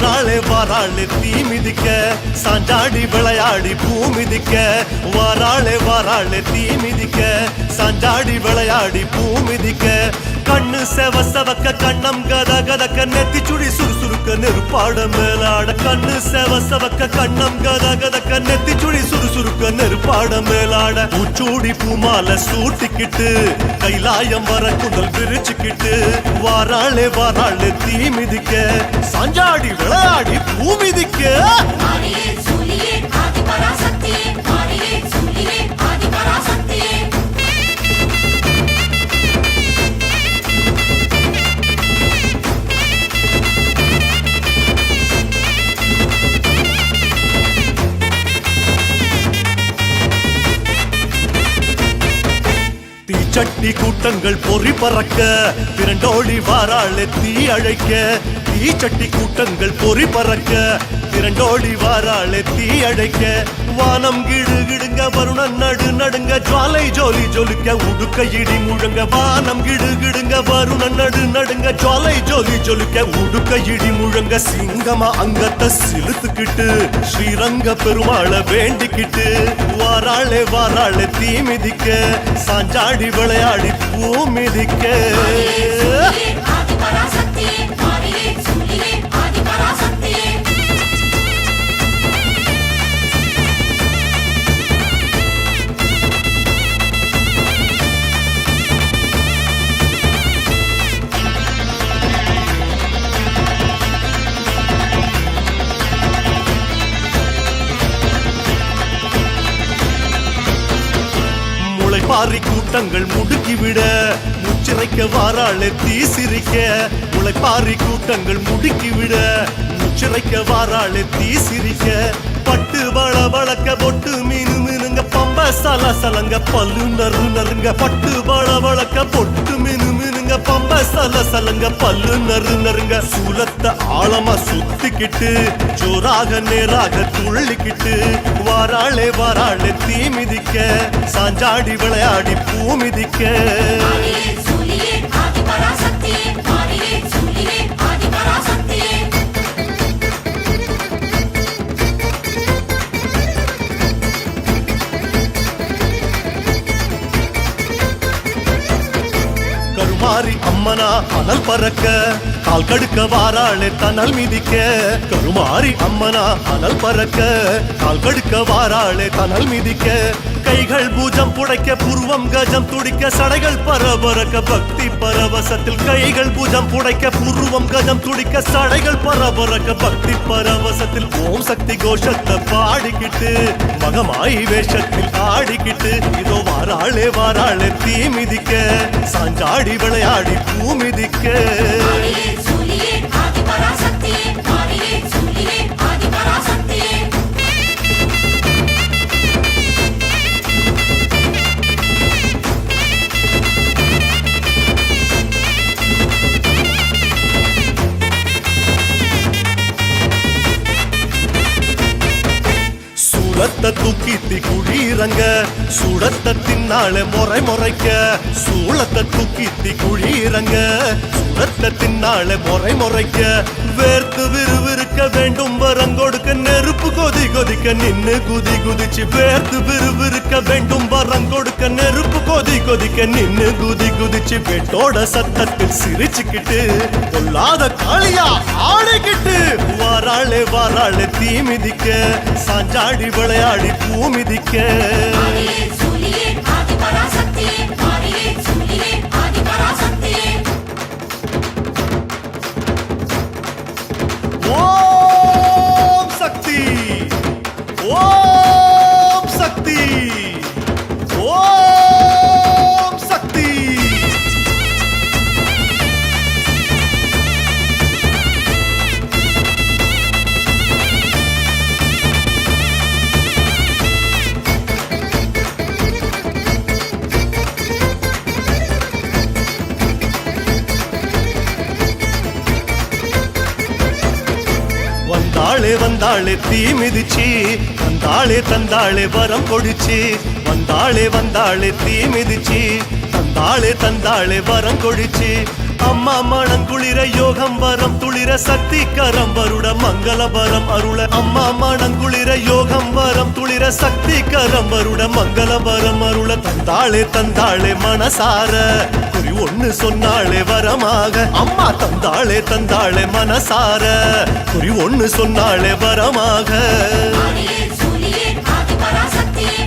வாராளே வாராளே தீ மிதிக்க சாஞ்சாடி விளையாடி பூ மிதிக்க வாராளே வாராளே தீ மிதிக்க சாஞ்சாடி விளையாடி பூ மிதிக்க கண்ணு செவ செவக்க கண்ணம் கத கதக்க நெத்தி சுடி சுறுசுறுக்க நெருப்பாட மேலாட கண்ணு செவ செவக்க கண்ணம் கத கதக்க நெத்தி சுடி சுறுசுறுக்க நெருப்பாட மேலாட பூச்சூடி பூமால சூட்டிக்கிட்டு கைலாயம் வர குதல் விரிச்சுக்கிட்டு வாராளே வாராளே தீ மிதிக்க சாஞ்சாடி விளையாடி பூ மிதிக்க தீச்சட்டி கூட்டங்கள் பொறி பறக்க திரண்டோடி வாராளே தீ அழைக்க தீச்சட்டி கூட்டங்கள் பொறி பறக்க திரண்டோடி வாராளே தீ அழைக்க வானம் கிடு கிடுங்க வருணன் நடு நடுங்க ஜுவாலை ஜோலி ஜொலிக்க உடுக்க இடி முழங்க வானம் கிடு கிடுங்க வருணன் நடு நடுங்க ஜுவாலை ஜோலி ஜொலிக்க உடுக்க இடி முழங்க சிங்கமா அங்கத்தை சிலுத்துக்கிட்டு ஸ்ரீரங்க பெருமாளை வேண்டிக்கிட்டு வாராளே வாராளே தீ மிதிக்க சாஞ்சாடி விளையாடி பூ மிதிக்க பாரி கூட்டங்கள் முடுக்கிவிட முச்சிறைக்க வாராளே தீ சிரிக்க முளைப்பாரி கூட்டங்கள் முடுக்கிவிட முச்சிறைக்க வாராளே தீ சிரிக்க பட்டு வள வளக்க பொட்டு மீனு மீனுங்க பம்ப சல சலங்க பல்லு நறு நறுங்க பட்டு வள வளக்க பொட்டு மீனு மீனுங்க பம்ப சல சலங்க பல்லு நறு நறுங்க சூலத்தை ஆழமா சுத்திக்கிட்டு ஜோராக நேராக துள்ளிக்கிட்டு வாராளே வாராளே தீ மிதிக்க சாஞ்சாடி விளையாடி பூ மிதிக்க கருமாரி அம்மனா அனல் பறக்க கால் கடுக்க வாராளே தனல் மிதிக்க கருமாரி அம்மனா அனல் பறக்க கால் கடுக்க வாராளே தனல் மிதிக்க கைகள் பூஜம் புடைக்க புருவம் கஜம் துடிக்க சடைகள் பரபரக்க பக்தி பரவசத்தில் கைகள் பூஜம் புடைக்க புருவம் கஜம் துடிக்க சடைகள் பரபரக்க பக்தி பரவசத்தில் ஓம் சக்தி கோஷத்தை பாடிக்கிட்டு மகமாயி வேஷத்தில் ஆடிக்கிட்டு இதோ வாராளே வாராளே தீ மிதிக்க சாஞ்சாடி விளையாடி பூ மிதிக்க சூளத்தை தூக்கித்தி குழீரங்க சூடத்தை தின்னாளே முறை முறைக்க சூளத்தை தூக்கித்தி குழீரங்க சூடத்தை தின்னாளே முறை முறைக்க வேர்த்து விறுவிறுக்க வேண்டும் வரங்கொடுக்க நெருப்பு கொதி கொதிக்க நின்னு குதி குதிச்சு வேர்த்து விறுவிறுக்க வேண்டும் வரங்கொடுக்க நெருப்பு கொதி கொதிக்க நின்னு குதி குதிச்சு வெட்டோட சத்தத்தில் சிரிச்சுக்கிட்டு கொல்லாத காளியா ஆடிக்கிட்டு வாராளே வாராளே தீ மிதிக்க சாஞ்சாடி விளையாடி பூ மிதிக்க ஓம் சக்தி ஓம் சக்தி ஓம் சக்தி வந்தாளே வந்தாளே தீ மிதிச்சு வந்தாளே தந்தாளே வரம் கொடிச்சு வந்தாளே வந்தாளே தீ மிதிச்சு தந்தாளே தந்தாளே வரம் கொடிச்சு அம்மா மணங்குளிர யோகம் வரம் துளிர சக்தி கரம் வருட மங்களபரம் அருள அம்மா மணங்குளிர யோகம் வரம் துளிர சக்தி கரம் வருட மங்களபரம் அருள தந்தாளே தந்தாளே மனசார குறி ஒண்ணு சொன்னாளே வரமாக அம்மா தந்தாளே தந்தாளே மனசார குறி ஒண்ணு சொன்னாளே வரமாக ஆதியே சூரியே ஆதிபராசக்தியே